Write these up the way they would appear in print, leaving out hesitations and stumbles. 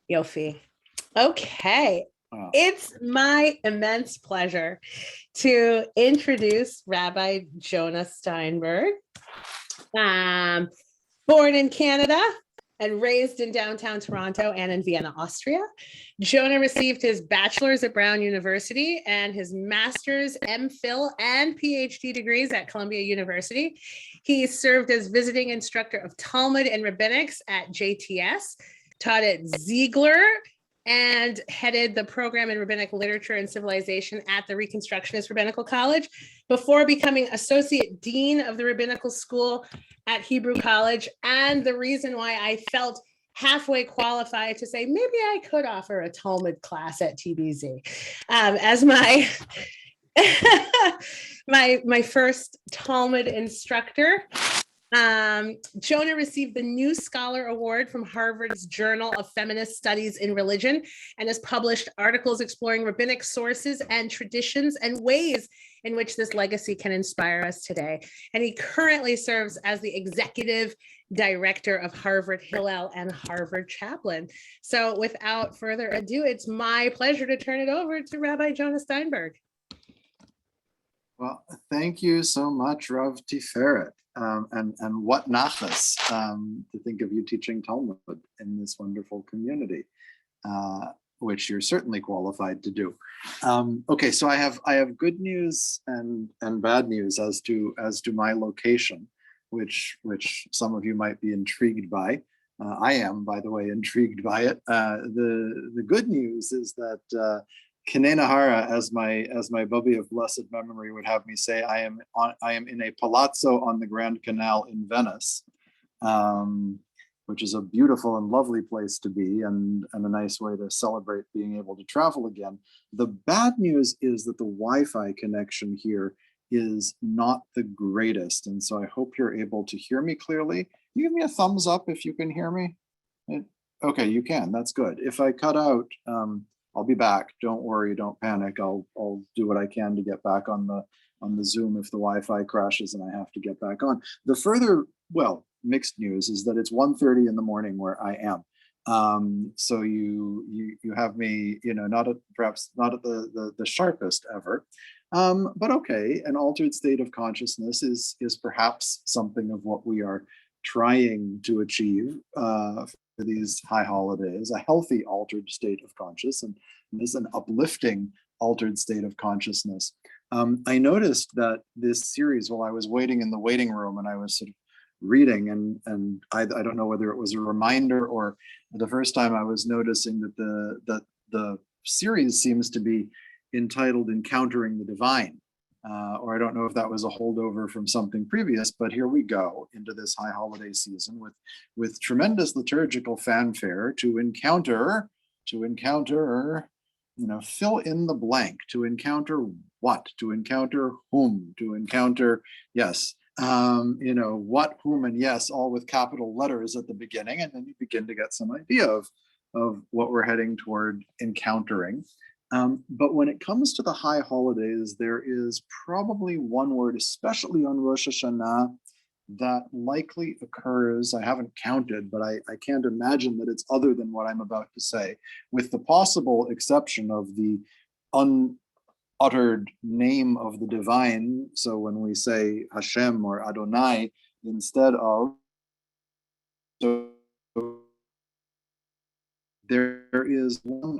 Yofi. Okay. Oh. It's my immense pleasure to introduce Rabbi Jonah Steinberg. Born in Canada and raised in downtown Toronto and in Vienna, Austria. Jonah received his bachelor's at Brown University and his master's, MPhil, and PhD degrees at Columbia University. He served as visiting instructor of Talmud and Rabbinics at JTS, taught at Ziegler, and headed the program in Rabbinic Literature and Civilization at the Reconstructionist Rabbinical College before becoming Associate Dean of the Rabbinical School at Hebrew College. And the reason why I felt halfway qualified to say maybe I could offer a Talmud class at TBZ as my my first Talmud instructor. Jonah received the New Scholar Award from Harvard's Journal of Feminist Studies in Religion and has published articles exploring rabbinic sources and traditions and ways in which this legacy can inspire us today. And he currently serves as the executive director of Harvard Hillel and Harvard Chaplain. So without further ado, it's my pleasure to turn it over to Rabbi Jonah Steinberg. Well, thank you so much, Rav Tiferet. And what nachas to think of you teaching Talmud in this wonderful community, which you're certainly qualified to do. Okay, so I have good news and bad news as to my location, which some of you might be intrigued by. I am, by the way, intrigued by it. The good news is that K'nai Nahara, as my Bubby of blessed memory would have me say, I am in a palazzo on the Grand Canal in Venice, which is a beautiful and lovely place to be, and a nice way to celebrate being able to travel again. The bad news is that the Wi-Fi connection here is not the greatest, and so I hope you're able to hear me clearly. You give me a thumbs up if you can hear me. Okay, you can. That's good. If I cut out, I'll be back. Don't worry, don't panic. I'll do what I can to get back on the Zoom if the Wi-Fi crashes and I have to get back on. The further, well, mixed news is that it's 1:30 in the morning where I am. So you have me, perhaps not at the sharpest ever, but okay. An altered state of consciousness is perhaps something of what we are trying to achieve for these high holidays, a healthy altered state of consciousness, and this is an uplifting altered state of consciousness. I noticed that this series, while I was waiting in the waiting room and I was sort of reading, and I don't know whether it was a reminder or the first time I was noticing that the series seems to be entitled Encountering the Divine. Or I don't know if that was a holdover from something previous, but here we go into this high holiday season with tremendous liturgical fanfare to encounter, fill in the blank, to encounter what, to encounter whom, to encounter, yes, what, whom, and yes, all with capital letters at the beginning, and then you begin to get some idea of what we're heading toward encountering. But when it comes to the high holidays, there is probably one word, especially on Rosh Hashanah, that likely occurs, I haven't counted, but I can't imagine that it's other than what I'm about to say, with the possible exception of the unuttered name of the divine. So when we say Hashem or Adonai instead of, so there is one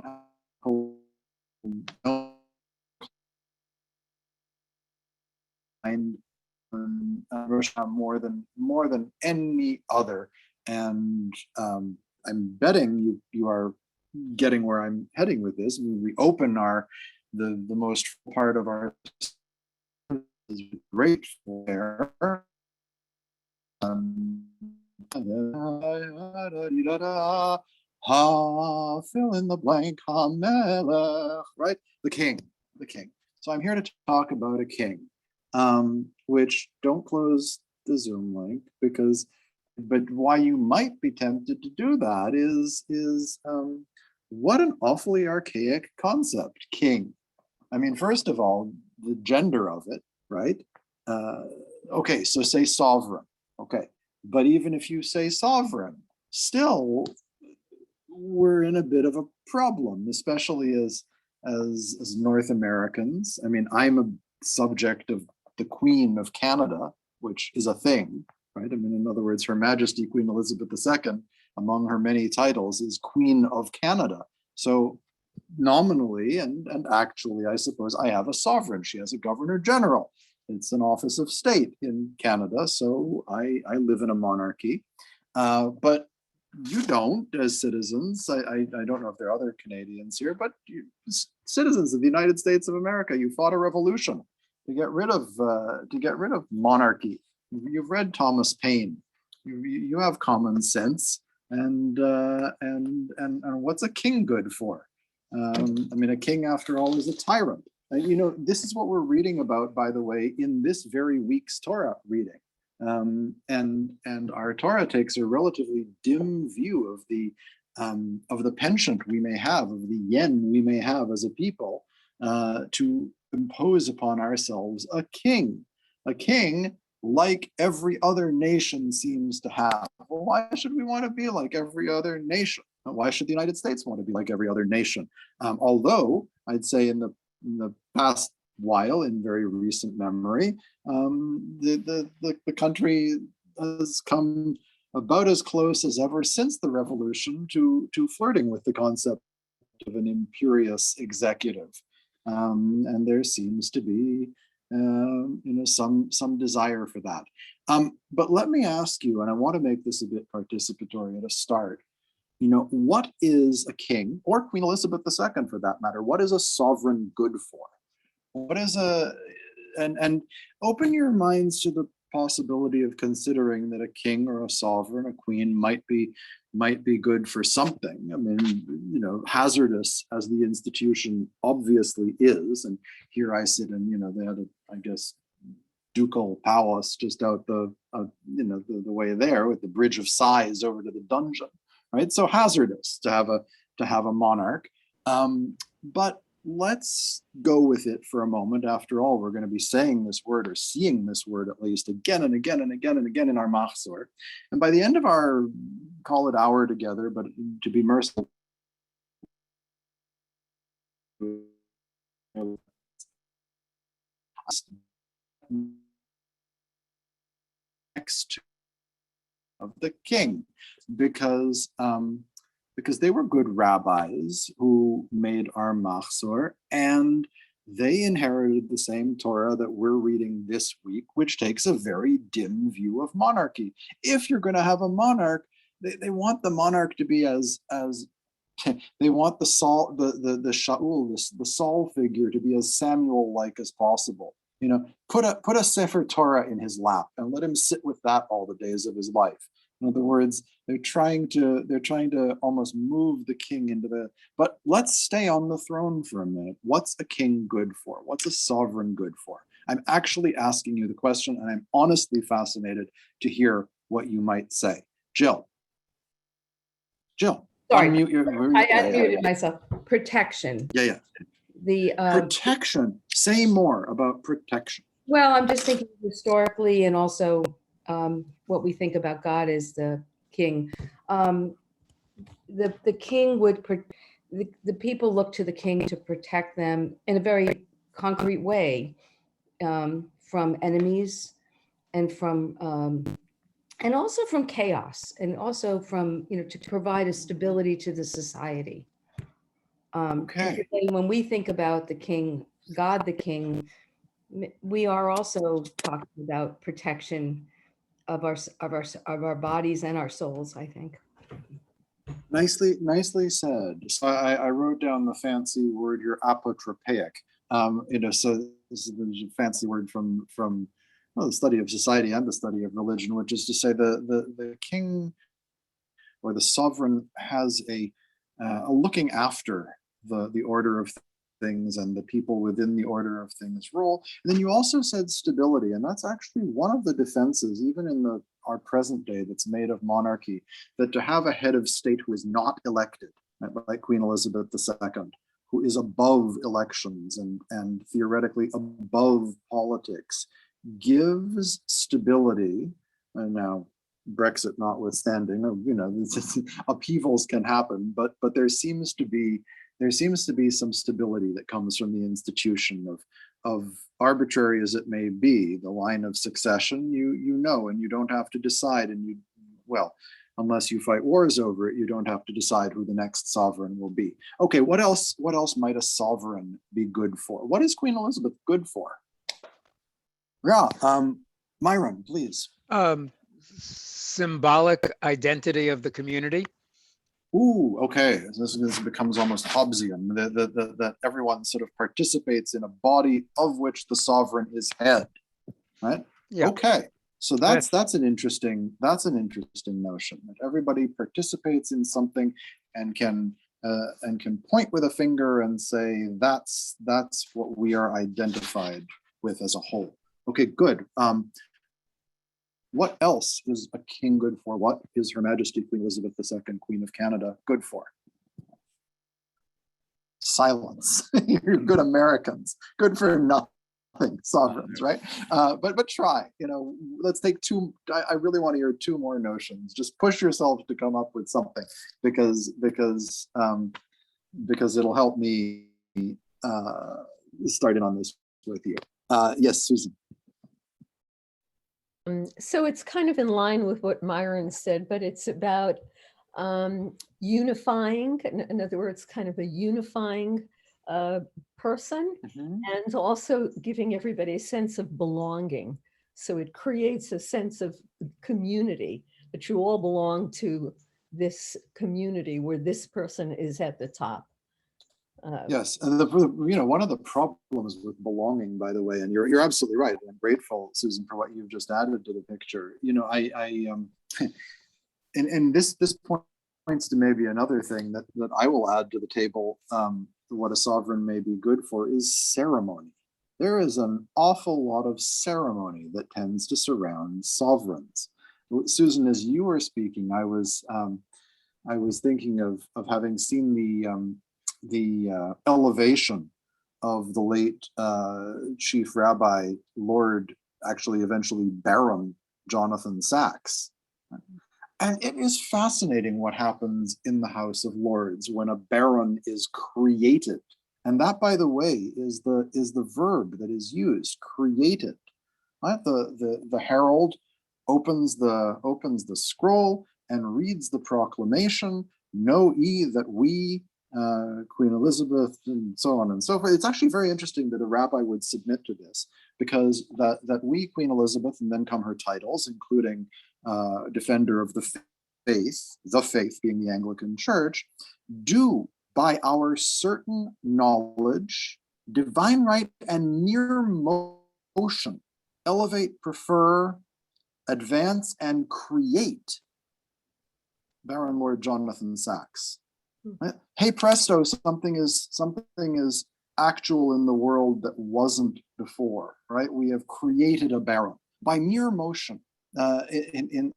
and more than any other, and I'm betting you are getting where I'm heading with this. I mean, we open the most part of our is grateful there. Fill in the blank, HaMelech, right? The king. So I'm here to talk about a king, which don't close the Zoom link but why you might be tempted to do that is what an awfully archaic concept, king. I mean, first of all, the gender of it, right? Okay, so say sovereign, okay. But even if you say sovereign, still, we're in a bit of a problem, especially as North Americans. I mean, I'm a subject of the Queen of Canada, which is a thing, right? I mean, in other words, Her Majesty Queen Elizabeth II, among her many titles, is Queen of Canada. So nominally and actually, I suppose, I have a sovereign. She has a Governor General. It's an office of state in Canada, so I live in a monarchy. But you don't, as citizens. I don't know if there are other Canadians here, but citizens of the United States of America, you fought a revolution to get rid of monarchy. You've read Thomas Paine. You have common sense, and what's a king good for? I mean, a king, after all, is a tyrant. You know, this is what we're reading about, by the way, in this very week's Torah reading. And our Torah takes a relatively dim view of the penchant we may have, of the yen we may have as a people, to impose upon ourselves a king like every other nation seems to have. Well, why should we want to be like every other nation? Why should the United States want to be like every other nation? Although I'd say in the past while, in very recent memory, the country has come about as close as ever since the revolution to flirting with the concept of an imperious executive, and there seems to be some desire for that. But let me ask you, and I want to make this a bit participatory at a start. You know, what is a king, or Queen Elizabeth II for that matter? What is a sovereign good for? What is and open your minds to the possibility of considering that a king or a sovereign, a queen, might be good for something. I mean, you know, hazardous as the institution obviously is, and here I sit in, you know, they had I guess ducal palace just out the way there, with the Bridge of Sighs over to the dungeon, right? So hazardous to have a monarch, but let's go with it for a moment. After all, we're going to be saying this word, or seeing this word at least, again and again and again and again in our machzor. And by the end of our, call it hour together, but to be merciful, next to of the king, because they were good rabbis who made our machzor, and they inherited the same Torah that we're reading this week, which takes a very dim view of monarchy. If you're going to have a monarch, they want the monarch to be as they want the Saul figure to be as Samuel-like as possible. You know, put a Sefer Torah in his lap and let him sit with that all the days of his life. In other words, they're trying to almost move the king into the, but let's stay on the throne for a minute. What's a king good for? What's a sovereign good for? I'm actually asking you the question, and I'm honestly fascinated to hear what you might say. Jill, Sorry, unmute your. I unmuted myself. Protection. Yeah. The protection. Say more about protection. Well, I'm just thinking historically, and also what we think about God as the king. The king would the people look to the king to protect them in a very concrete way from enemies, and from and also from chaos, and also from, you know, to provide a stability to the society. Okay. When we think about the king, God the king, we are also talking about protection of our bodies and our souls, I think. Nicely said. So I wrote down the fancy word here, apotropaic. So this is a fancy word from the study of society and the study of religion, which is to say the king or the sovereign has a looking after the order of things and the people within the order of things role. And then you also said stability, and that's actually one of the defenses, even in our present day, that's made of monarchy, that to have a head of state who is not elected, like Queen Elizabeth II, who is above elections and theoretically above politics, gives stability. And now Brexit notwithstanding, upheavals can happen, but there seems to be some stability that comes from the institution of arbitrary as it may be, the line of succession, and you don't have to decide, unless you fight wars over it, you don't have to decide who the next sovereign will be. Okay, what else might a sovereign be good for? What is Queen Elizabeth good for? Yeah, Myron, please. Symbolic identity of the community. Ooh, okay. This becomes almost Hobbesian, that everyone sort of participates in a body of which the sovereign is head, right? Yeah. Okay. So that's an interesting notion, that everybody participates in something and can point with a finger and say that's what we are identified with as a whole. Okay, good. What else is a king good for? What is Her Majesty Queen Elizabeth II, Queen of Canada, good for? Silence. You're good Americans. Good for nothing, sovereigns, right? But try. Let's take two. I really want to hear two more notions. Just push yourself to come up with something, because it'll help me start in on this with you. Yes, Susan. So it's kind of in line with what Myron said, but it's about unifying, in other words, kind of a unifying person, and also giving everybody a sense of belonging. So it creates a sense of community, that you all belong to this community where this person is at the top. Yes, and one of the problems with belonging, by the way, and you're absolutely right. I'm grateful, Susan, for what you've just added to the picture. And this points to maybe another thing that I will add to the table. What a sovereign may be good for is ceremony. There is an awful lot of ceremony that tends to surround sovereigns. Susan, as you were speaking, I was thinking of having seen the elevation of the late Chief Rabbi, Lord, actually eventually Baron Jonathan Sachs. And it is fascinating what happens in the House of Lords when a baron is created. And that, by the way, is the verb that is used, created. Right? The herald opens the scroll and reads the proclamation, know ye that we, Queen Elizabeth, and so on and so forth. It's actually very interesting that a rabbi would submit to this, because that we, Queen Elizabeth, and then come her titles, including defender of the faith being the Anglican Church, do by our certain knowledge, divine right, and mere motion, elevate, prefer, advance, and create Baron Lord Jonathan Sachs. Right? Hey presto, something is actual in the world that wasn't before, right? We have created a baron by mere motion. In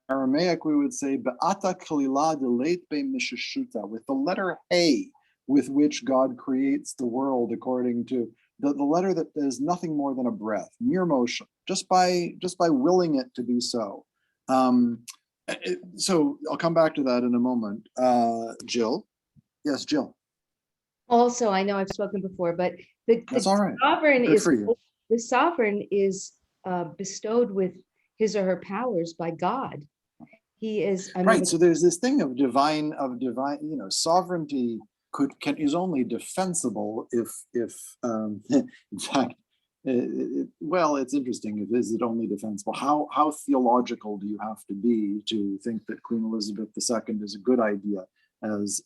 Aramaic, we would say be'ata kalila deleit be mishashuta, with the letter hey, with which God creates the world, according to the letter that is nothing more than a breath, mere motion, just by willing it to be so. So I'll come back to that in a moment. Jill. Yes, Jill. Also, I know I've spoken before, but That's all right. the sovereign is bestowed with his or her powers by God. He is right. So there's this thing of divine, sovereignty is only defensible if in fact, it's interesting. Is it only defensible? How theological do you have to be to think that Queen Elizabeth II is a good idea as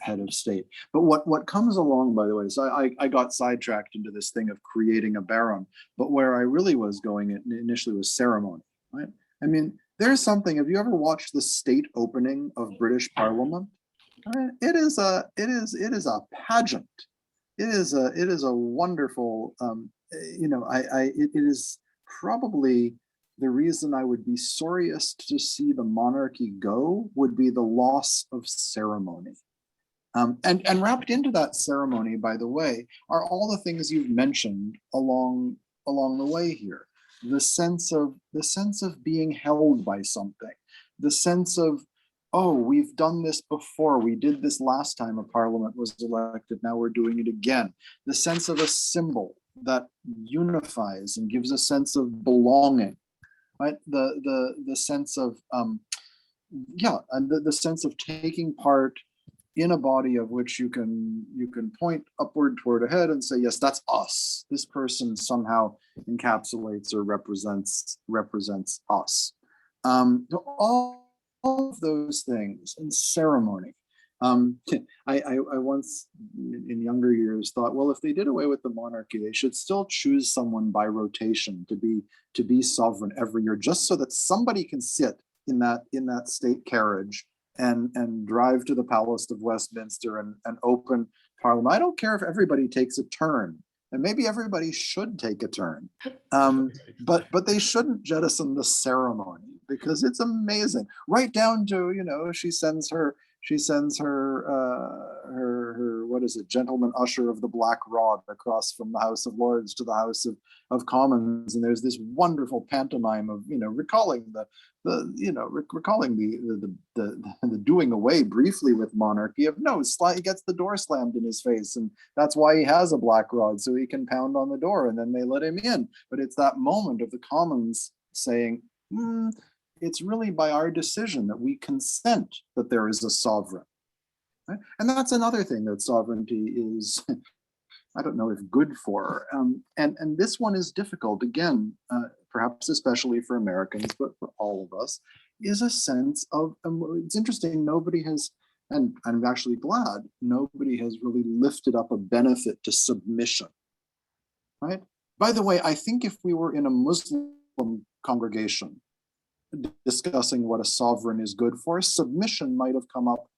head of state? But what comes along, by the way, so I got sidetracked into this thing of creating a baron, but where I really was going initially was ceremony, right? I mean, there's something. Have you ever watched the state opening of British Parliament? It is a pageant. It is a wonderful. It is probably the reason I would be sorriest to see the monarchy go would be the loss of ceremony. And wrapped into that ceremony, by the way, are all the things you've mentioned along the way here. the sense of being held by something, the sense of, oh, we've done this before. We did this last time a parliament was elected. Now we're doing it again. The sense of a symbol that unifies and gives a sense of belonging, right? The sense of, and the sense of taking part in a body of which you can point upward toward a head and say, yes, that's us. This person somehow encapsulates or represents us. So all of those things and ceremony. I once in younger years thought, well, if they did away with the monarchy, they should still choose someone by rotation to be sovereign every year, just so that somebody can sit in that state carriage and drive to the Palace of Westminster and open Parliament. I don't care if everybody takes a turn, and maybe everybody should take a turn, but they shouldn't jettison the ceremony, because it's amazing. Right down to, she sends her what is it, gentleman usher of the Black Rod across from the House of Lords to the House of Commons, and there's this wonderful pantomime of recalling recalling the doing away briefly with monarchy of he gets the door slammed in his face, and that's why he has a black rod, so he can pound on the door, and then they let him in. But it's that moment of the Commons saying, it's really by our decision that we consent that there is a sovereign. Right? And that's another thing that sovereignty is, I don't know if good for. And this one is difficult, again, perhaps especially for Americans, but for all of us, is a sense of, it's interesting, nobody has, and I'm actually glad, nobody has really lifted up a benefit to submission, right? By the way, I think if we were in a Muslim congregation discussing what a sovereign is good for, submission might have come up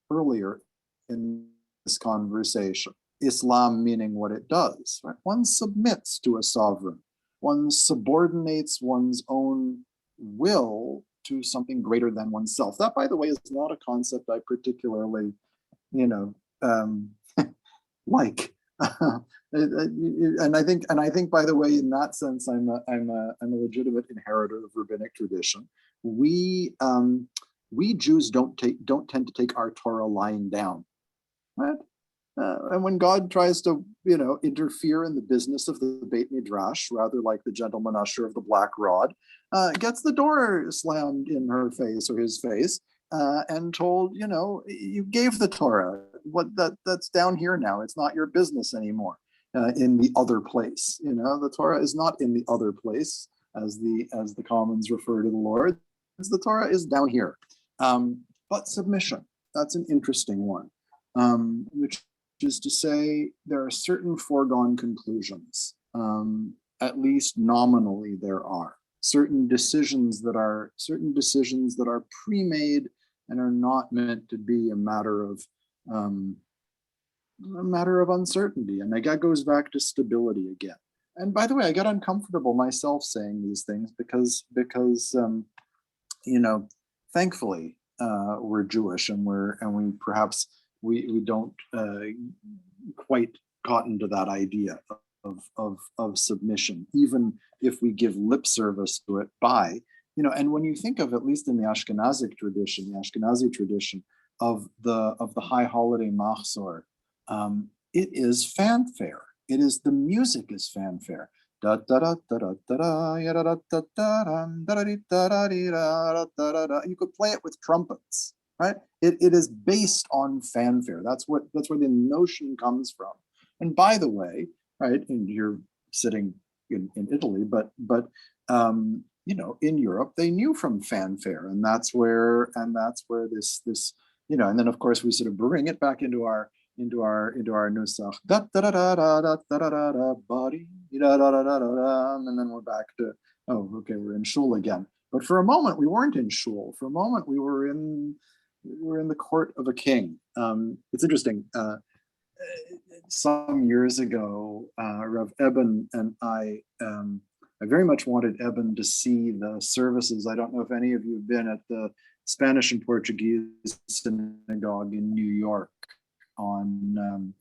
earlier in this conversation. Islam meaning what it does, right? One submits to a sovereign. One subordinates one's own will to something greater than oneself. That, by the way, is not a concept I particularly, like. And I think, by the way, in that sense, I'm a legitimate inheritor of rabbinic tradition. We Jews don't tend to take our Torah lying down, right? And when God tries to, interfere in the business of the Beit Midrash, rather like the gentleman usher of the Black Rod, gets the door slammed in her face or his face, and told, you gave the Torah. That's down here now. It's not your business anymore. In the other place, the Torah is not in the other place, as the Commons refer to the Lord. The Torah is down here. But submission, that's an interesting one, which is to say there are certain foregone conclusions, at least nominally there are. Certain decisions that are pre-made and are not meant to be a matter of uncertainty. And that goes back to stability again. And by the way, I get uncomfortable myself saying these things because thankfully we're Jewish, and we perhaps don't quite cotton to that idea of submission, even if we give lip service to it by, and when you think of, at least in the Ashkenazi tradition of the high holiday Machzor, it is fanfare. The music is fanfare. You could play it with trumpets, right? It is based on fanfare. That's where the notion comes from. And by the way, right, and you're sitting in Italy, but in Europe they knew from fanfare, and that's where this and then of course we sort of bring it back into our nusach, body, and then we're back to, we're in shul again. But for a moment we weren't in shul. For a moment we were in the court of a king. It's interesting. Some years ago, Rav Eben and I very much wanted Eben to see the services. I don't know if any of you have been at the Spanish and Portuguese synagogue in New York on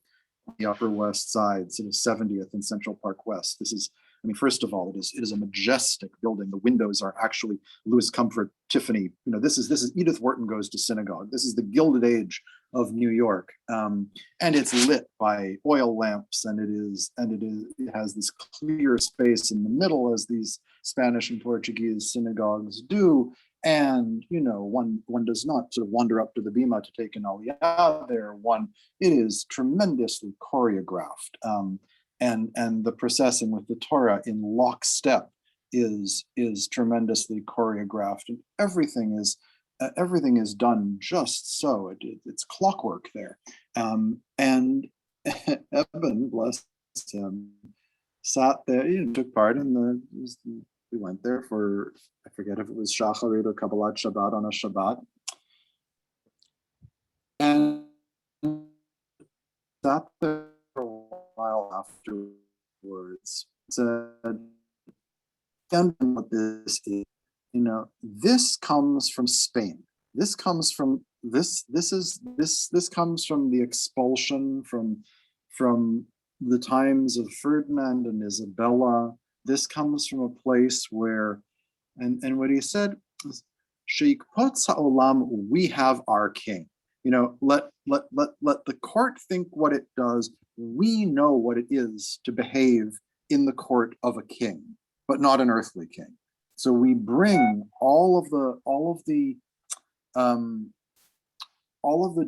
the Upper West Side, sort of 70th and Central Park West. This is I mean, first of all, it is a majestic building. The windows are actually Louis Comfort, Tiffany. This is Edith Wharton Goes to Synagogue. This is the Gilded Age of New York, and it's lit by oil lamps, and it has this clear space in the middle, as these Spanish and Portuguese synagogues do. And one does not sort of wander up to the bima to take an aliyah there. It is tremendously choreographed, and the processing with the Torah in lockstep is tremendously choreographed, and everything is done just so. It's clockwork there, and Eben, bless him, sat there, took part in we went there for, I forget if it was Shacharit or Kabbalat Shabbat on a Shabbat. And sat there for a while afterwards, said, and what this is, this comes from Spain. This comes from this comes from the expulsion from the times of Ferdinand and Isabella. This comes from a place where, and what he said is, Sheikpotz ha'olam, we have our king. Let the court think what it does. We know what it is to behave in the court of a king, but not an earthly king. So we bring all of the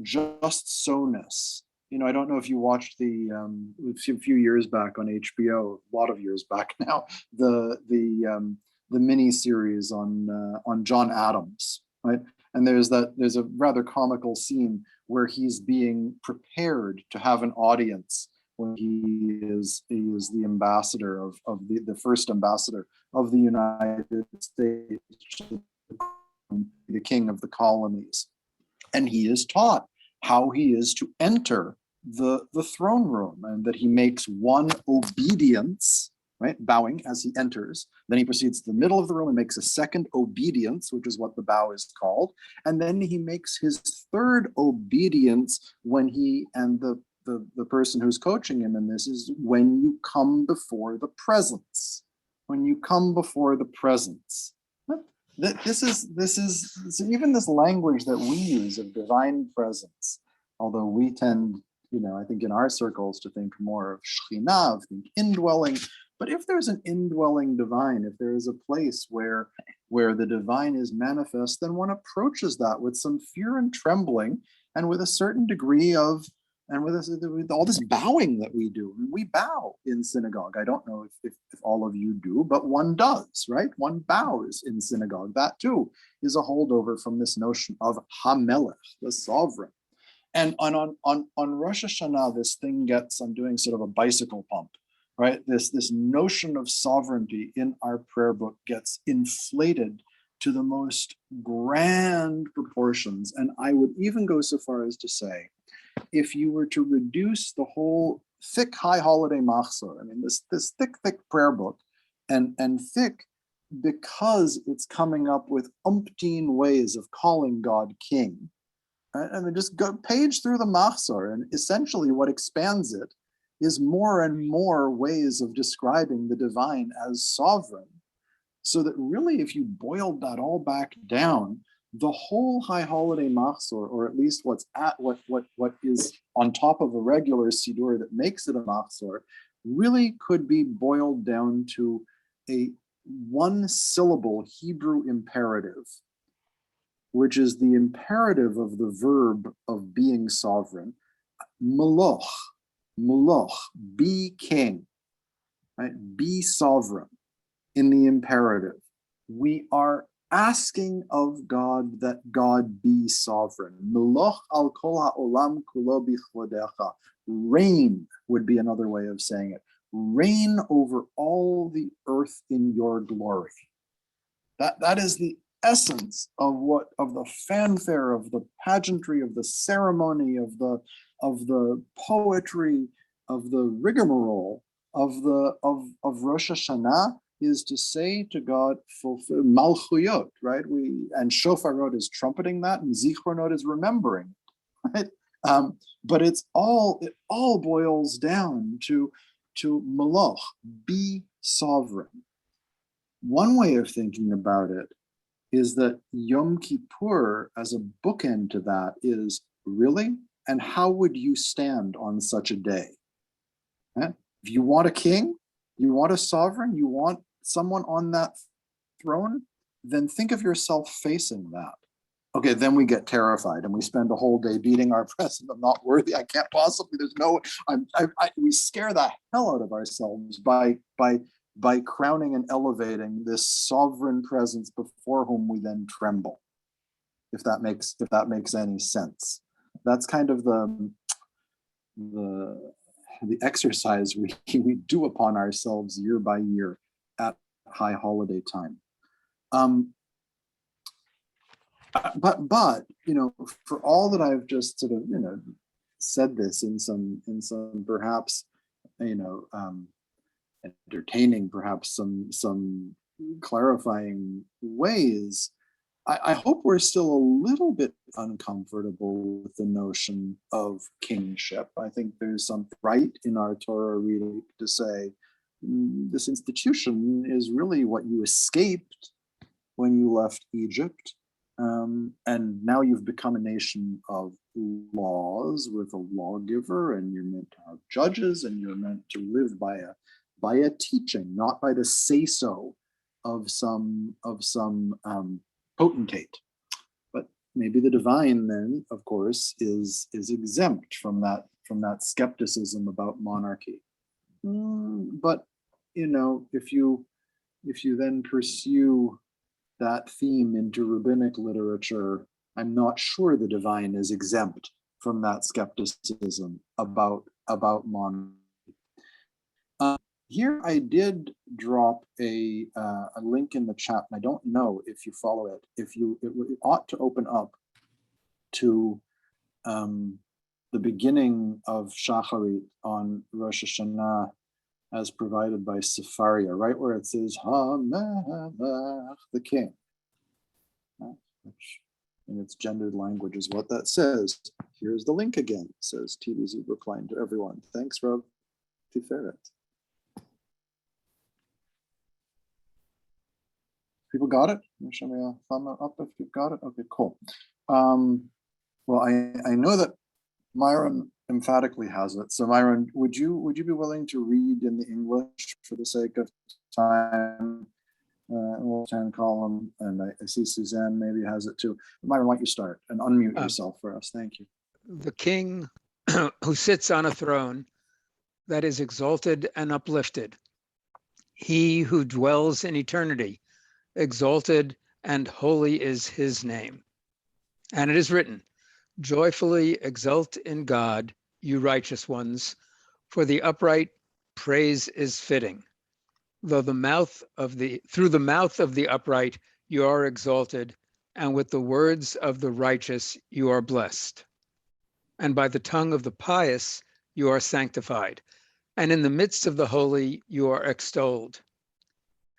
just so-ness. I don't know if you watched a few years back on HBO, a lot of years back now, the mini series on John Adams, right? And there's a rather comical scene where he's being prepared to have an audience when he is the ambassador of the first ambassador of the United States, the king of the colonies, and he is taught how he is to enter the throne room, and that he makes one obedience, right, bowing as he enters. Then he proceeds to the middle of the room and makes a second obedience, which is what the bow is called. And then he makes his third obedience when he, and the person who's coaching him in this, is when you come before the presence. When you come before the presence. This is even this language that we use of divine presence, although we tend, I think in our circles, to think more of Shekhinah, think indwelling. But if there's an indwelling divine, if there is a place where the divine is manifest, then one approaches that with some fear and trembling, and with a certain degree of, and with all this bowing that we do. We bow in synagogue. I don't know if all of you do, but one does, right? One bows in synagogue. That too is a holdover from this notion of HaMelech, the sovereign. And on Rosh Hashanah, this thing gets, I'm doing sort of a bicycle pump, right? This notion of sovereignty in our prayer book gets inflated to the most grand proportions. And I would even go so far as to say, if you were to reduce the whole thick high holiday machzor, this thick prayer book, and thick because it's coming up with umpteen ways of calling God king, right? Just go page through the machzor, and essentially what expands it is more and more ways of describing the divine as sovereign. So that really, if you boiled that all back down, the whole high holiday machzor, or at least what is on top of a regular siddur that makes it a machzor, really could be boiled down to a one syllable Hebrew imperative, which is the imperative of the verb of being sovereign. Meloch, be king, right? Be sovereign in the imperative. We are asking of God that God be sovereign. Meloch al kol ha'olam kulo bichvodecha. Reign would be another way of saying it. Reign over all the earth in your glory. That is the essence of the fanfare, of the pageantry, of the ceremony, of the poetry, of the rigmarole of Rosh Hashanah, is to say to God, fulfill malchuyot, right? And shofarot is trumpeting that, and zichronot is remembering, right? But it all boils down to Meloch, be sovereign. One way of thinking about it is that Yom Kippur as a bookend to that is really, and how would you stand on such a day? If you want a king, you want a sovereign, you want someone on that throne, then think of yourself facing that. Okay, then we get terrified and we spend a whole day beating our breasts. I'm not worthy. I can't possibly. There's no. We scare the hell out of ourselves by crowning and elevating this sovereign presence before whom we then tremble. If that makes any sense, that's kind of the exercise we do upon ourselves year by year at high holiday time. But for all that I've just sort of said this in some perhaps entertaining, perhaps some clarifying ways, I hope we're still a little bit uncomfortable with the notion of kingship. I think there's some right in our Torah reading to say this institution is really what you escaped when you left Egypt. And now you've become a nation of laws with a lawgiver, and you're meant to have judges, and you're meant to live by a teaching, not by the say-so of some potentate. But maybe the divine then, of course, is exempt from that skepticism about monarchy. But if you then pursue that theme into rabbinic literature, I'm not sure the divine is exempt from that skepticism about monarchy. Here I did drop a link in the chat, and I don't know if you follow it. It ought to open up to the beginning of Shacharit on Rosh Hashanah, as provided by Sefaria, right where it says HaMelech, the king, which in its gendered language is what that says. Here's the link again, says TBZ Brookline to everyone. Thanks, Rob Tiferet. People got it? Show me a thumb up if you've got it. Okay, cool. Well, I know that Myron emphatically has it. So Myron, would you be willing to read in the English for the sake of time? We'll column, and I see Suzanne maybe has it too. Myron, why don't you start and unmute yourself for us? Thank you. The king who sits on a throne that is exalted and uplifted. He who dwells in eternity, exalted and holy is his name. And it is written, joyfully exult in God, you righteous ones, for the upright praise is fitting. Through the mouth of the upright you are exalted, and with the words of the righteous you are blessed. And by the tongue of the pious you are sanctified, and in the midst of the holy you are extolled.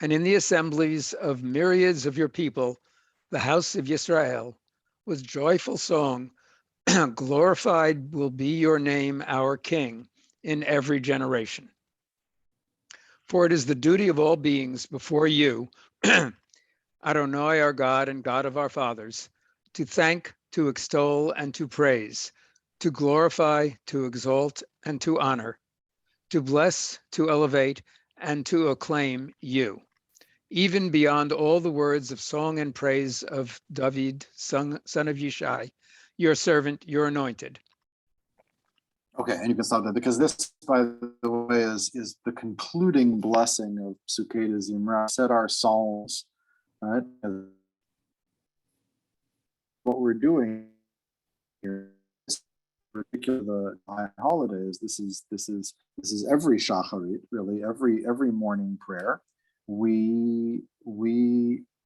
And in the assemblies of myriads of your people, the house of Israel, with joyful song, glorified will be your name, our King, in every generation. For it is the duty of all beings before you, Adonai, our God and God of our fathers, to thank, to extol, and to praise, to glorify, to exalt, and to honor, to bless, to elevate, and to acclaim you, even beyond all the words of song and praise of David, son of Yishai, your servant, your anointed. Okay, and you can stop that, because this, by the way, is the concluding blessing of Sukkot Zimra. Said our psalms, right? What we're doing here, particularly the high holidays, this is every shacharit, really, every morning prayer. We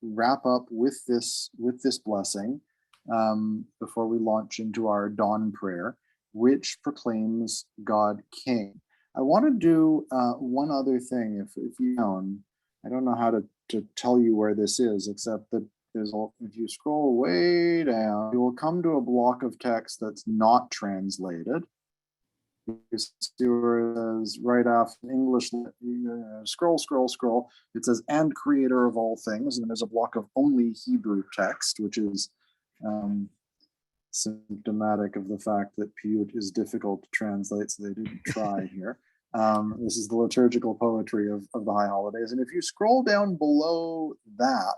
wrap up with this blessing before we launch into our dawn prayer, which proclaims God King. I want to do one other thing. If you own, I don't know how to tell you where this is, except that if you scroll way down, you will come to a block of text that's not translated. You see where it says right after English, scroll. It says, and creator of all things. And there's a block of only Hebrew text, which is symptomatic of the fact that Piyut is difficult to translate, so they didn't try here. This is the liturgical poetry of the high holidays. And if you scroll down below that,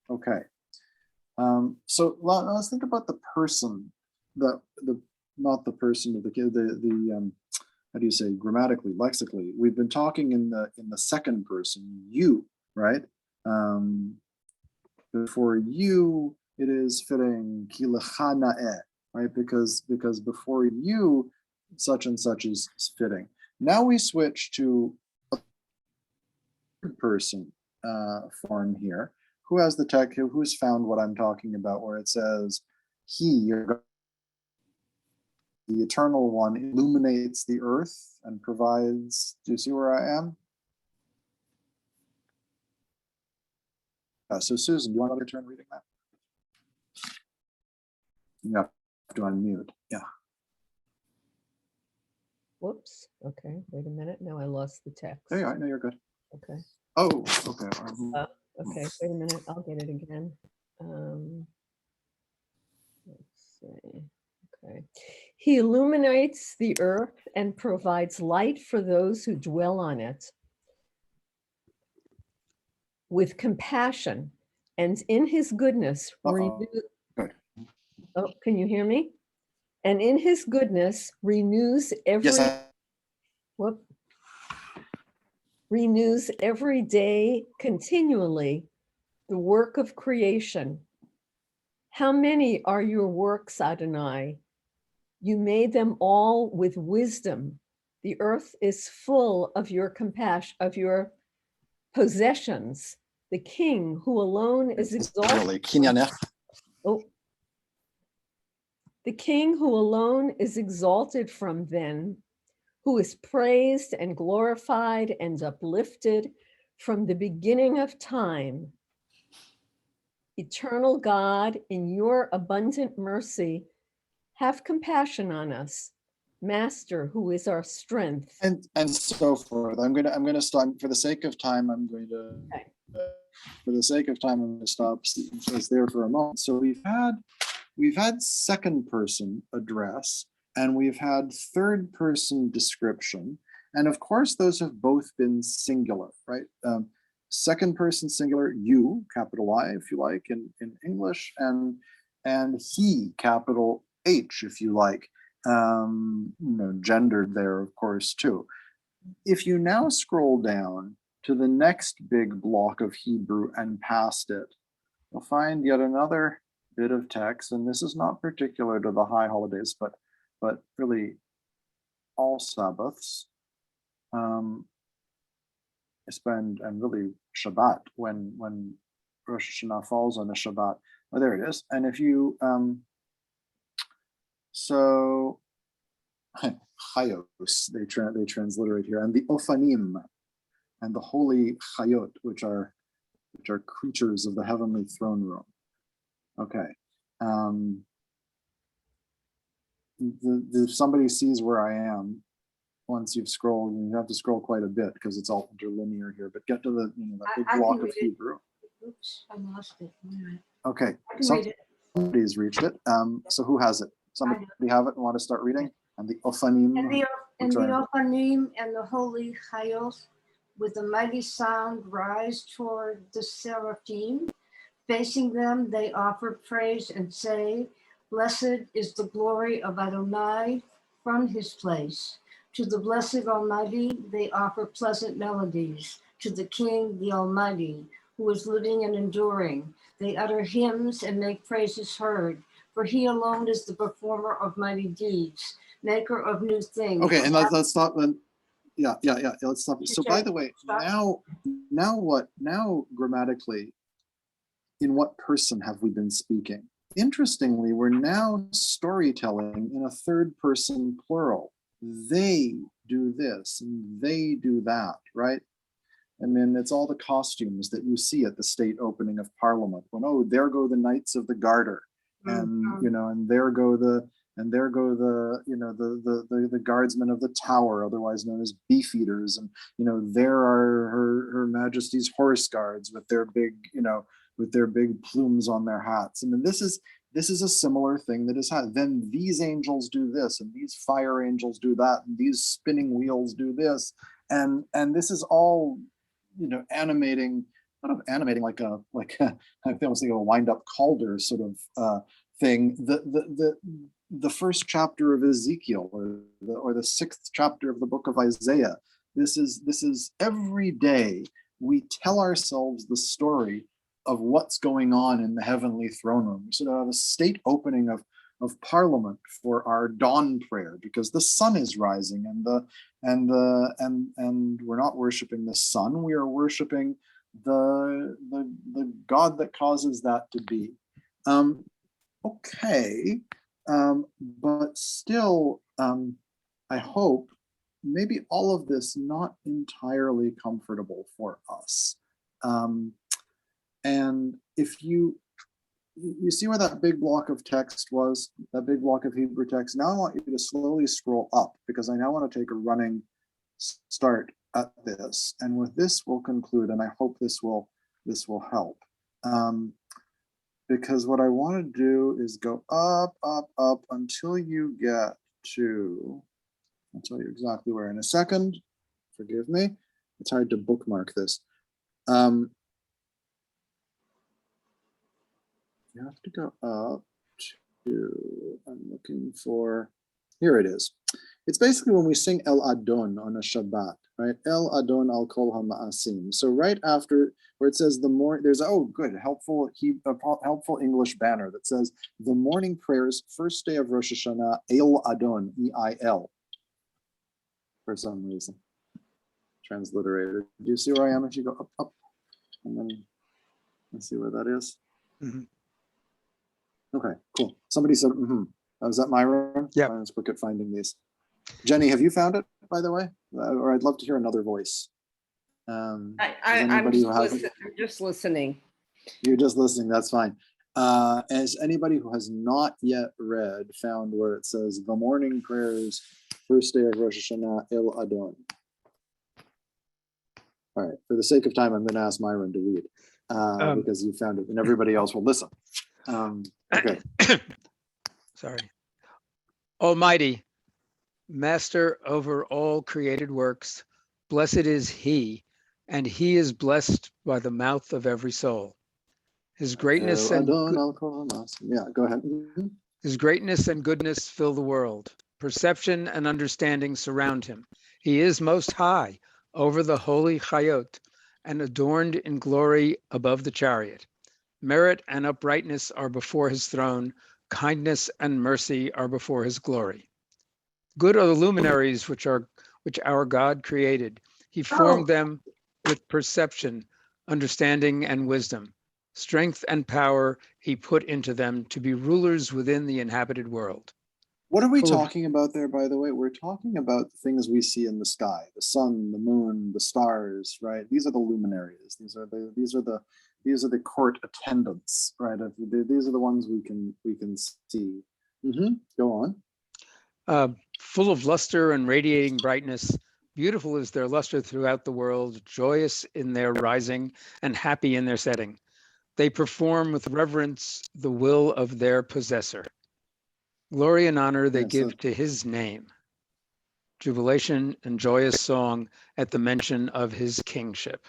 okay. So let's think about the person, not the person of the how do you say, grammatically, lexically. We've been talking in the second person, you, right? Before you, it is fitting kilecha na'eh, right? Because before you, such and such is fitting. Now we switch to a third person form here. Who has the text? Who's found what I'm talking about, where it says, he, the eternal one, illuminates the earth and provides. Do you see where I am? So Susan, do you want another turn reading that? You have to unmute. Yeah. Whoops. Okay, wait a minute. Now I lost the text. There you are. No, you're good. Okay. Oh, okay. Okay, wait a minute. I'll get it again. Let's see. Okay. He illuminates the earth and provides light for those who dwell on it with compassion, and in his goodness Good. Oh, can you hear me? And in his goodness renews every renews every day continually the work of creation. How many are your works, Adonai? You made them all with wisdom. The earth is full of your compassion, of your possessions. The king who alone is exalted. The king who alone is exalted from then, who is praised and glorified and uplifted from the beginning of time. Eternal God, in your abundant mercy, have compassion on us. Master, who is our strength. And so forth. I'm gonna stop for the sake of time. For the sake of time, I'm going to stop just there for a moment. So we've had second person address, and we've had third person description. And of course, those have both been singular, right? Second person singular, you, capital I, if you like, in English, and he, capital H, if you like, gendered there, of course, too. If you now scroll down to the next big block of Hebrew and past it, you'll find yet another bit of text, and this is not particular to the high holidays, but really all Sabbaths, and really Shabbat, when Rosh Hashanah falls on a Shabbat. Oh, there it is. And if you, so Chayos, they transliterate here, and the Ofanim, and the holy Chayot, which are creatures of the heavenly throne room. Okay. If somebody sees where I am, once you've scrolled, and you have to scroll quite a bit because it's all interlinear here, but get to the that big block of Hebrew. Oops, I lost it. Okay, I can read it. somebody's reached it. So who has it? Somebody have it and want to start reading? And the Ofanim. And the Ofanim and the holy Chayos with a mighty sound rise toward the seraphim. Facing them, they offer praise and say, "Blessed is the glory of Adonai from his place. To the blessed Almighty, they offer pleasant melodies. To the King, the Almighty, who is living and enduring, they utter hymns and make praises heard. For he alone is the performer of mighty deeds, maker of new things." Okay, and let's stop then. Yeah. Let's stop. So by the way, now grammatically, in what person have we been speaking? Interestingly, we're now storytelling in a third person plural. They do this and they do that, right? I mean, it's all the costumes that you see at the state opening of Parliament when, oh, there go the Knights of the Garter, and and there go the and there go the guardsmen of the tower, otherwise known as beefeaters, and there are her Majesty's horse guards with their big plumes on their hats. I mean, this is a similar thing that is happening. Then these angels do this, and these fire angels do that, and these spinning wheels do this, and this is all animating, kind of animating like I almost think of a wind-up Calder sort of thing. The first chapter of Ezekiel, or the sixth chapter of the book of Isaiah. This is every day we tell ourselves the story of what's going on in the heavenly throne room. We sort of have a state opening of Parliament for our dawn prayer, because the sun is rising, and we're not worshiping the sun. We are worshiping the God that causes that to be. Okay, but still, I hope maybe all of this not entirely comfortable for us. And if you see where that big block of text was, that big block of Hebrew text, now I want you to slowly scroll up, because I now want to take a running start at this. And with this, we'll conclude, and I hope this will help. Because what I want to do is go up, up, up until you get to, I'll tell you exactly where in a second. Forgive me. It's hard to bookmark this. You have to go up to, I'm looking for, here it is. It's basically when we sing El Adon on a Shabbat, right? El Adon al kol ha'ma'asim. So right after where it says the morning, there's, helpful English banner that says the morning prayers, first day of Rosh Hashanah, El Adon, E-I-L, for some reason. Transliterated. Do you see where I am if you go up, up? And then let's see where that is. Mm-hmm. Okay, cool. Somebody said, Was that Myron? Yeah. Myron's quick at finding these. Jenny, have you found it, by the way? Or I'd love to hear another voice. I'm just listening. You're just listening, that's fine. As anybody who has not yet read found where it says the morning prayers, first day of Rosh Hashanah, El Adon. All right, for the sake of time, I'm going to ask Myron to read because you found it and everybody else will listen. Okay. Sorry. Almighty, Master over all created works, blessed is he, and he is blessed by the mouth of every soul. His greatness and yeah, go ahead. Mm-hmm. His greatness and goodness fill the world. Perception and understanding surround him. He is most high over the holy Chayot and adorned in glory above the chariot. Merit and uprightness are before his throne. Kindness and mercy are before his glory. Good are the luminaries which our God created. He formed them with perception, understanding, and wisdom. Strength and power he put into them to be rulers within the inhabited world. What are we talking about there, by the way? We're talking about the things we see in the sky, the sun, the moon, the stars, right? These are the luminaries. These are the court attendants, right? These are the ones we can see. Mm-hmm. Go on. Full of luster and radiating brightness, beautiful is their luster throughout the world, joyous in their rising and happy in their setting. They perform with reverence the will of their possessor. Glory and honor they give to his name. Jubilation and joyous song at the mention of his kingship.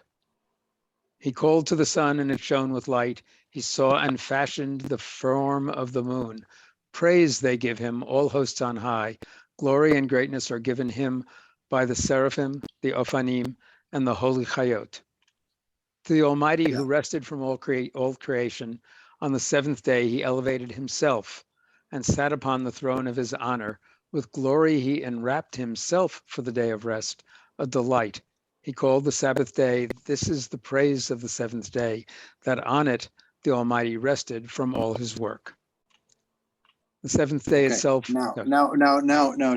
He called to the sun and it shone with light. He saw and fashioned the form of the moon. Praise they give him, all hosts on high. Glory and greatness are given him by the seraphim, the Ophanim, and the holy Chayot. To the Almighty who rested from all creation, on the seventh day he elevated himself and sat upon the throne of his honor. With glory he enwrapped himself for the day of rest, a delight. He called the Sabbath day, this is the praise of the seventh day, that on it the Almighty rested from all his work. The seventh day itself. Now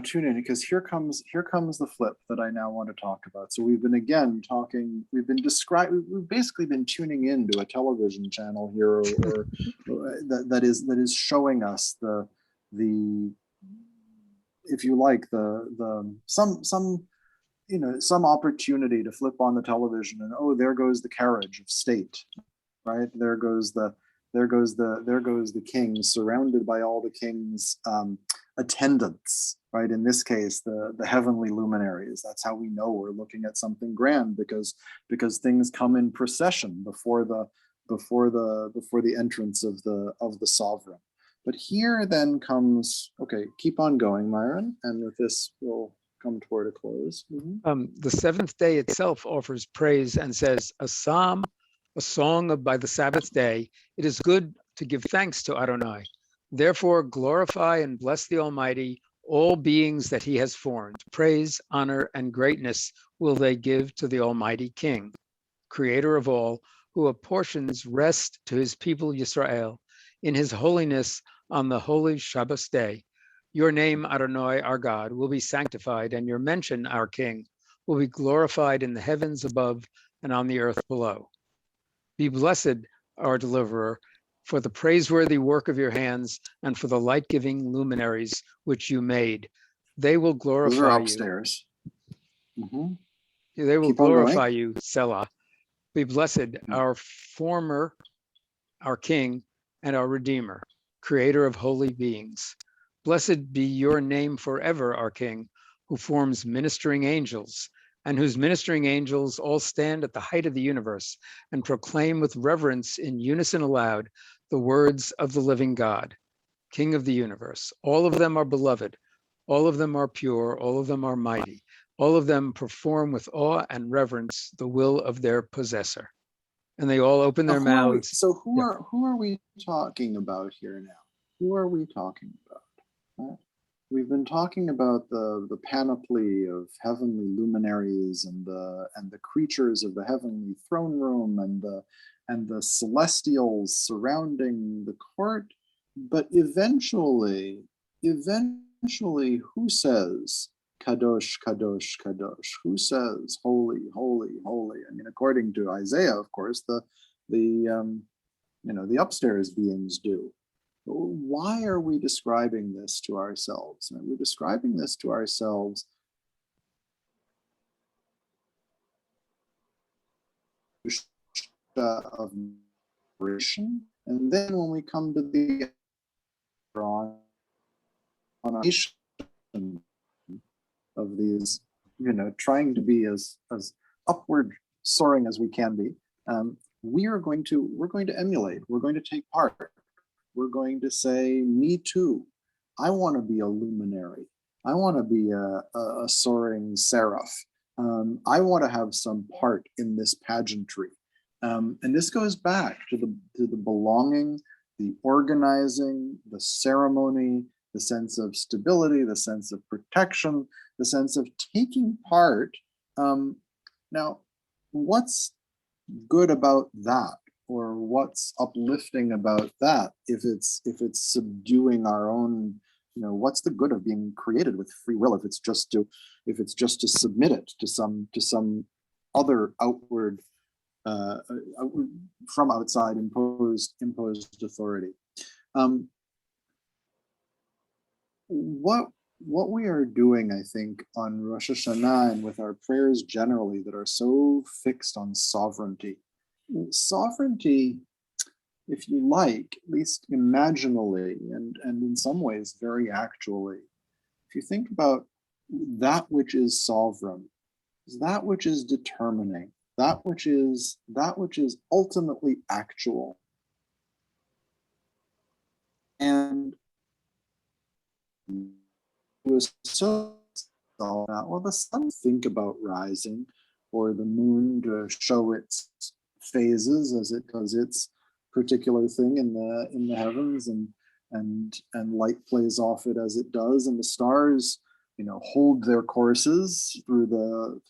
tune in, because here comes the flip that I now want to talk about. So we've been we've basically been tuning into a television channel here, or that is showing us the if you like, some opportunity to flip on the television and, oh, there goes the carriage of state, right? There goes the king, surrounded by all the king's attendants, right? In this case, the heavenly luminaries. That's how we know we're looking at something grand, because things come in procession before the entrance of the sovereign. But here then comes, okay, keep on going, Myron, and with this we'll come toward a close. The seventh day itself offers praise and says, a psalm, a song by the Sabbath day. It is good to give thanks to Adonai. Therefore, glorify and bless the Almighty, all beings that he has formed. Praise, honor, and greatness will they give to the Almighty King, creator of all, who apportions rest to his people Yisrael in his holiness on the holy Shabbos day. Your name, Adonai, our God, will be sanctified, and your mention, our King, will be glorified in the heavens above and on the earth below. Be blessed, our deliverer, for the praiseworthy work of your hands and for the light-giving luminaries which you made. They will glorify Those are you. upstairs. They will Keep on glorify going. you, Selah. Be blessed, our King, and our Redeemer, creator of holy beings. Blessed be your name forever, our King, who forms ministering angels, and whose ministering angels all stand at the height of the universe and proclaim with reverence in unison aloud the words of the living God, King of the universe. All of them are beloved, all of them are pure, all of them are mighty, all of them perform with awe and reverence the will of their possessor. And they all open their mouths. Who are we talking about here now? Who are we talking about? Right? We've been talking about the panoply of heavenly luminaries and the creatures of the heavenly throne room and the celestials surrounding the court. But eventually, who says Kadosh, Kadosh, Kadosh? Who says holy, holy, holy? I mean, according to Isaiah, of course, the upstairs beings do. Why are we describing this to ourselves? And we're describing this to ourselves of liberation, and then when we come to the on of these, trying to be as upward soaring as we can be, we're going to emulate. We're going to take part. We're going to say, me too. I want to be a luminary. I want to be a soaring seraph. I want to have some part in this pageantry. And this goes back to the belonging, the organizing, the ceremony, the sense of stability, the sense of protection, the sense of taking part. Now, what's good about that? Or what's uplifting about that if it's subduing our own, what's the good of being created with free will if it's just to submit it to some other outward from outside imposed authority. What we are doing, I think, on Rosh Hashanah and with our prayers generally that are so fixed on sovereignty, if you like, at least imaginally and in some ways very actually, if you think about that which is sovereign, that which is determining, that which is ultimately actual. And it was so that, well, the sun think about rising, or the moon to show its phases as it does its particular thing in the heavens, and light plays off it as it does, and the stars hold their courses through the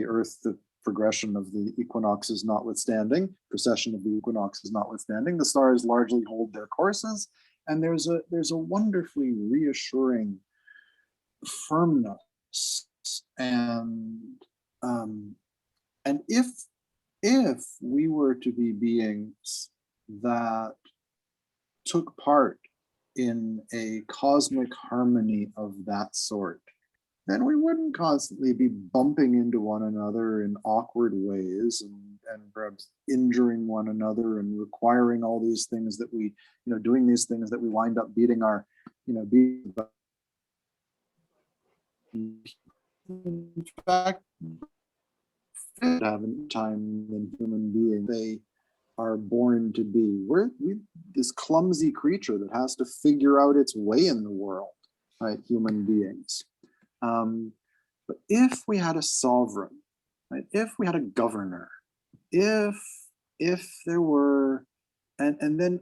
earth, the progression of the equinoxes notwithstanding, precession of the equinoxes notwithstanding, the stars largely hold their courses, and there's a wonderfully reassuring firmness. And if we were to be beings that took part in a cosmic harmony of that sort, then we wouldn't constantly be bumping into one another in awkward ways and perhaps injuring one another and requiring all these things that we, doing these things that we wind up beating our, in fact, having time than human beings they are born to be. We're this clumsy creature that has to figure out its way in the world, right? Human beings. But if we had a sovereign, right? If we had a governor, if there were, and then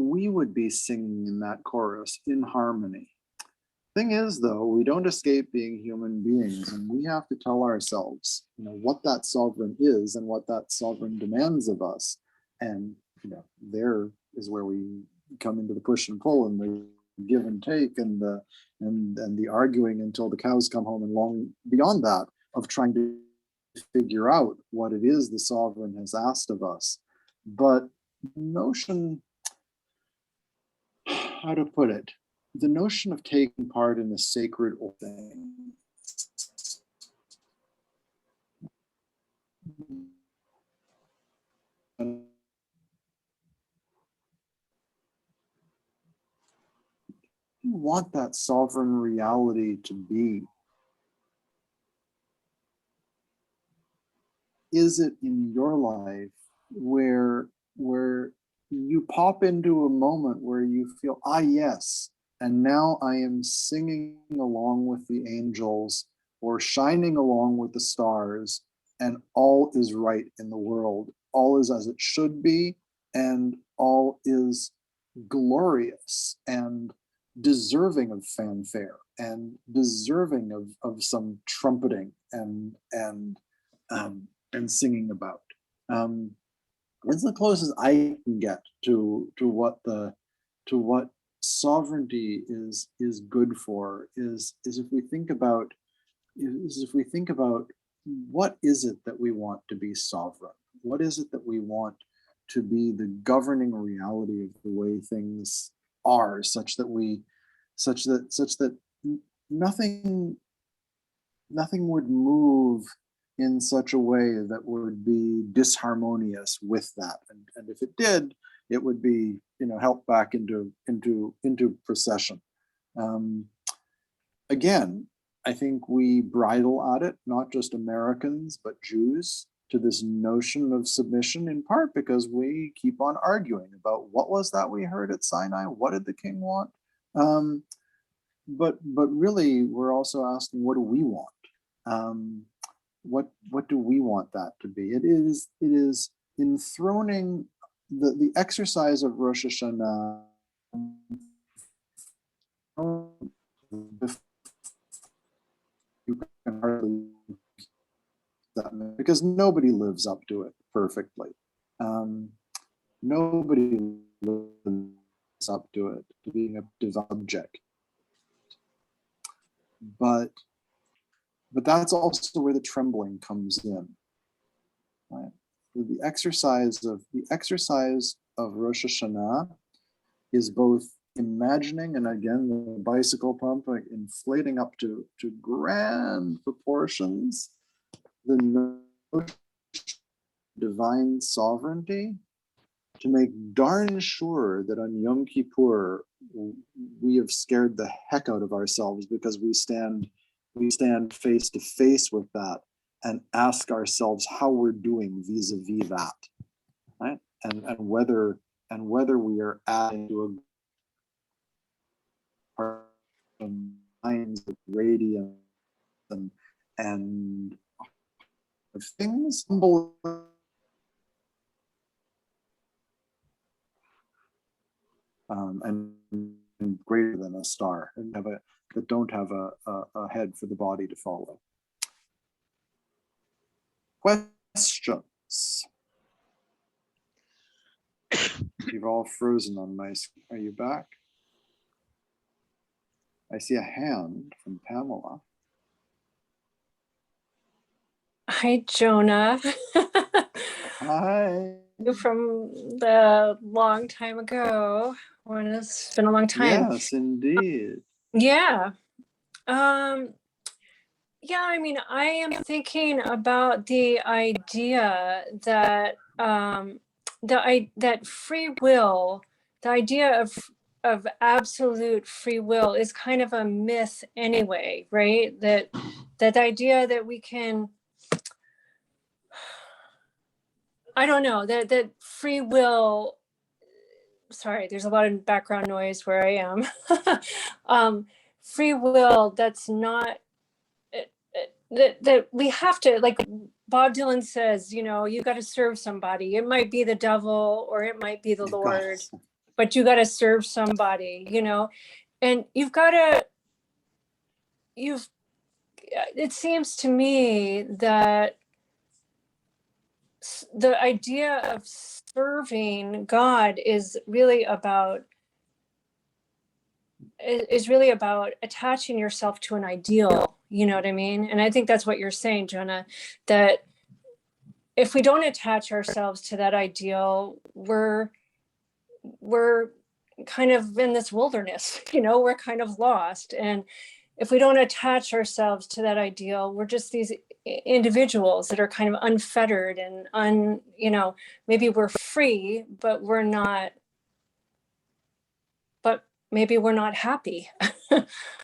we would be singing in that chorus in harmony. Thing is, though, we don't escape being human beings, and we have to tell ourselves, what that sovereign is and what that sovereign demands of us. And there is where we come into the push and pull and the give and take and the arguing until the cows come home, and long beyond that of trying to figure out what it is the sovereign has asked of us. But notion, how to put it, the notion of taking part in a sacred thing you want that sovereign reality to be? Is it in your life where you pop into a moment where you feel, yes, and now I am singing along with the angels or shining along with the stars, and all is right in the world. All is as it should be, and all is glorious and deserving of fanfare and deserving of some trumpeting and singing about. It's the closest I can get to what sovereignty is good for. Is if we think about what is it that we want to be sovereign? What is it that we want to be the governing reality of the way things are, such that nothing would move in such a way that would be disharmonious with that, and if it did, it would be helped back into procession. Again, I think we bridle at it, not just Americans but Jews, to this notion of submission, in part because we keep on arguing about what was that we heard at Sinai, what did the king want, but really we're also asking, what do we want? What do we want that to be? It is enthroning the exercise of Rosh Hashanah you can hardly because nobody lives up to it perfectly. Nobody lives up to it, to being a object. But that's also where the trembling comes in. Right? The exercise of Rosh Hashanah is both imagining, and again, the bicycle pump, like inflating up to grand proportions, the notion of divine sovereignty, to make darn sure that on Yom Kippur we have scared the heck out of ourselves, because we stand face to face with that and ask ourselves how we're doing vis-a-vis that, right? And whether we are adding to a minds of radiance and of things and greater than a star, and that don't have a head for the body to follow. Questions? You've all frozen on my screen. Are you back? I see a hand from Pamela. Hi, Jonah. Hi. From the long time ago. It's been a long time. Yes, indeed. Yeah. Yeah, I mean, I am thinking about the idea that that free will, the idea of absolute free will is kind of a myth anyway, right? That idea that we can, I don't know, that free will, sorry, there's a lot of background noise where I am. Free will, that's not that we have to, like Bob Dylan says, you know, you got to serve somebody. It might be the devil or it might be the Lord, but you got to serve somebody, you know, and it seems to me that the idea of serving God is really about attaching yourself to an ideal. You know what I mean? And I think that's what you're saying, Jonah, that if we don't attach ourselves to that ideal, we're kind of in this wilderness, you know, we're kind of lost. And if we don't attach ourselves to that ideal, we're just these individuals that are kind of unfettered and you know, maybe we're free, but maybe we're not happy,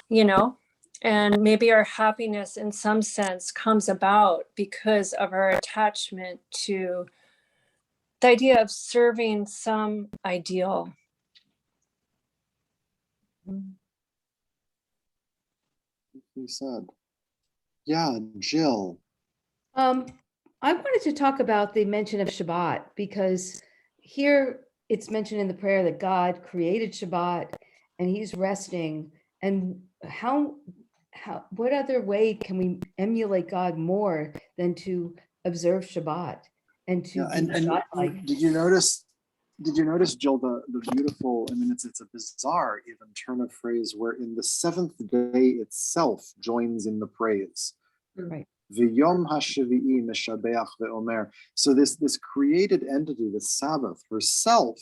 you know, and maybe our happiness in some sense comes about because of our attachment to the idea of serving some ideal. You said. Yeah, Jill. I wanted to talk about the mention of Shabbat, because here it's mentioned in the prayer that God created Shabbat and he's resting. And what other way can we emulate God more than to observe Shabbat and to be Shabbat-like? Did you notice, Jill, the beautiful, I mean, it's a bizarre even turn of phrase where in the seventh day itself joins in the praise. Right. V'yom hashvi'i meshabeach ve'omer. So this created entity, the Sabbath herself,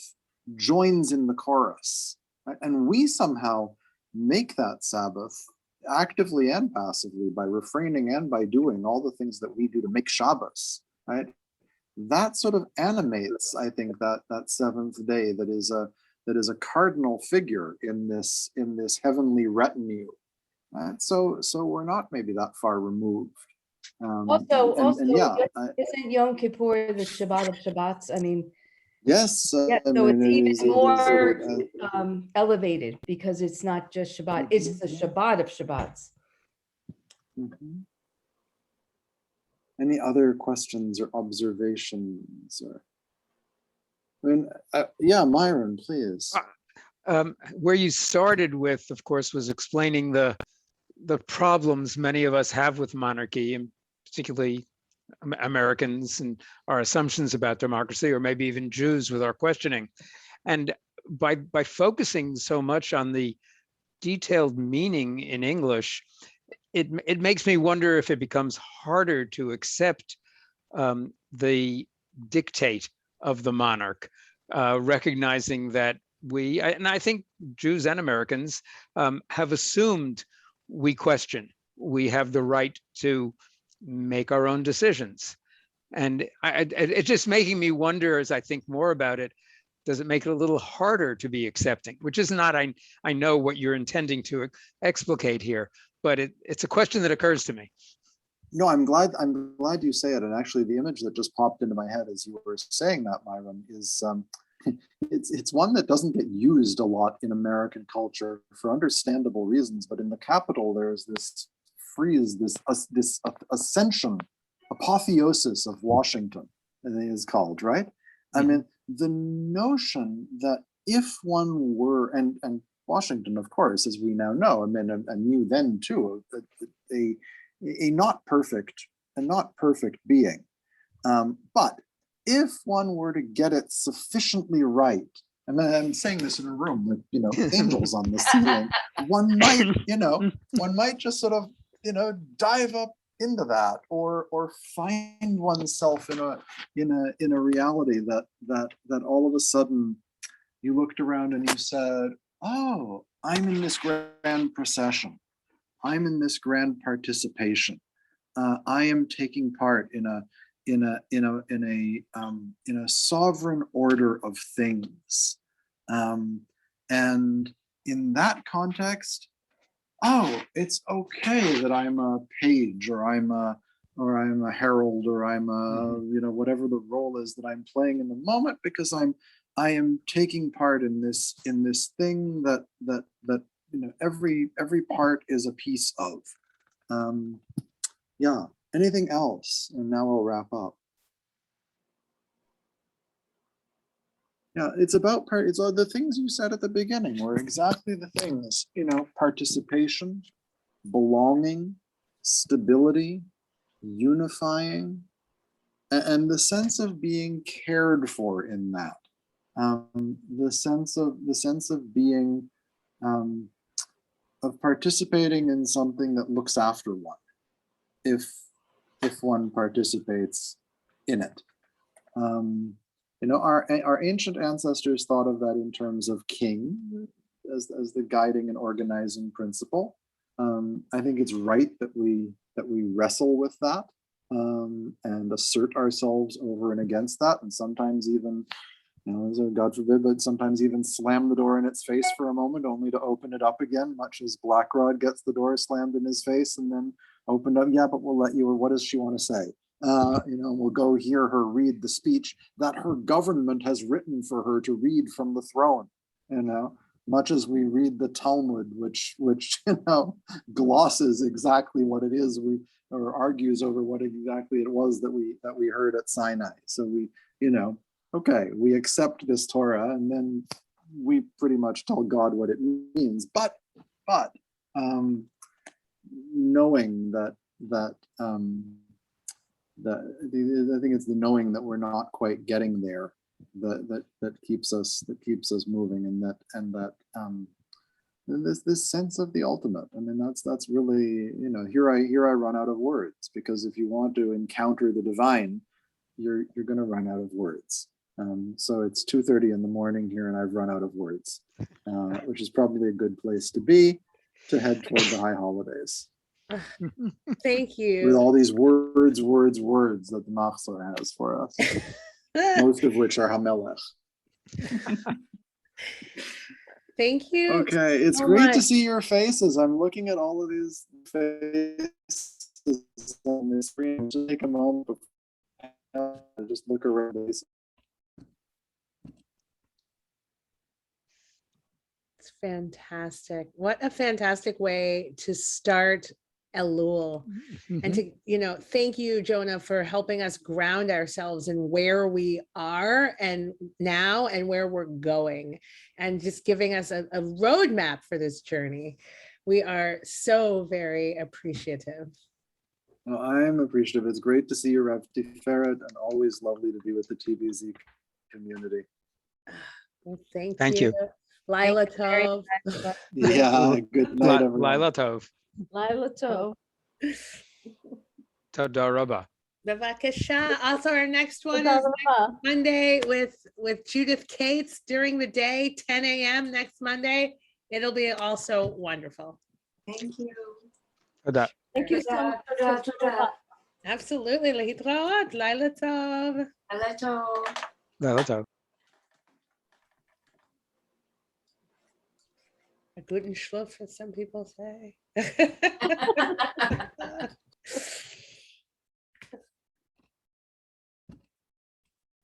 joins in the chorus. Right? And we somehow make that Sabbath actively and passively by refraining and by doing all the things that we do to make Shabbos, right? That sort of animates, I think, that seventh day that is a cardinal figure in this heavenly retinue. Right? So we're not maybe that far removed. Isn't Yom Kippur the Shabbat of Shabbats? I mean, yes. Yeah, so it's even more elevated because it's not just Shabbat, it's the Shabbat of Shabbats. Mm-hmm. Any other questions or observations? Yeah, Myron, please. Where you started with, of course, was explaining the problems many of us have with monarchy, and particularly Americans and our assumptions about democracy, or maybe even Jews with our questioning. And by focusing so much on the detailed meaning in English, it makes me wonder if it becomes harder to accept the dictate of the monarch, recognizing that and I think Jews and Americans have assumed we question. We have the right to make our own decisions. And it's just making me wonder, as I think more about it, does it make it a little harder to be accepting? Which is not, I know what you're intending to explicate here, but it's a question that occurs to me. No, I'm glad you say it. And actually the image that just popped into my head as you were saying that, Myron, is it's one that doesn't get used a lot in American culture for understandable reasons. But in the Capitol, there's this phrase, this ascension, apotheosis of Washington, I think is called, right? I mean, the notion that if one were, and Washington, of course, as we now know, I mean, and knew then too, a not perfect being, but if one were to get it sufficiently right, I mean, I'm saying this in a room with angels on the ceiling, one might just sort of dive up into that, or find oneself in a reality that all of a sudden you looked around and you said, oh, I'm in this grand procession. I'm in this grand participation. I am taking part in a sovereign order of things. And in that context, oh, it's okay that I'm a page, or I'm a herald, or I'm a, whatever the role is that I'm playing in the moment, because I am taking part in this thing that every part is a piece of. Yeah. Anything else? And now we'll wrap up. Yeah, it's about it's all the things you said at the beginning were exactly the things, participation, belonging, stability, unifying, and the sense of being cared for in that. The sense of being, of participating in something that looks after one, if one participates in it. Our ancient ancestors thought of that in terms of king as the guiding and organizing principle. I think it's right that we wrestle with that and assert ourselves over and against that, and sometimes even, God forbid, but sometimes even slam the door in its face for a moment, only to open it up again, much as Blackrod gets the door slammed in his face and then opened up. Yeah, but we'll let you. Or what does she want to say? We'll go hear her read the speech that her government has written for her to read from the throne. Much as we read the Talmud, which glosses exactly what it is or argues over what exactly it was that we heard at Sinai. So we, okay, we accept this Torah, and then we pretty much tell God what it means. But knowing that I think it's the knowing that we're not quite getting there that keeps us moving, and this sense of the ultimate. I mean, that's really, here I run out of words, because if you want to encounter the divine, you're going to run out of words. So it's 2:30 in the morning here, and I've run out of words, which is probably a good place to be to head toward the high holidays. Thank you. With all these words that the Machzor has for us, most of which are Hamelech. Thank you. Okay, it's so great much. to see your faces. I'm looking at all of these faces on the screen. Just take a moment before just look around. It's fantastic. What a fantastic way to start Elul. And to, thank you, Jonah, for helping us ground ourselves in where we are and now and where we're going, and just giving us a roadmap for this journey. We are so very appreciative. Well, I'm appreciative. It's great to see you, Rav Tiferet, and always lovely to be with the TBZ community. Well, thank Thank you. Lila Thank you very Tov. much. Yeah, good night, everyone. Laila Tov. Lila Tov. Toda Rabba. Bavakasha. Also, our next one Toda is Rabba. next Monday with Judith Cates during the day, 10 a.m. next Monday. It'll be also wonderful. Thank you. Toda. Thank you so much. Toda. Absolutely. Lehitraot. Laila Tov. Hello. Laila Tov. A guten Schlaf, as some people say.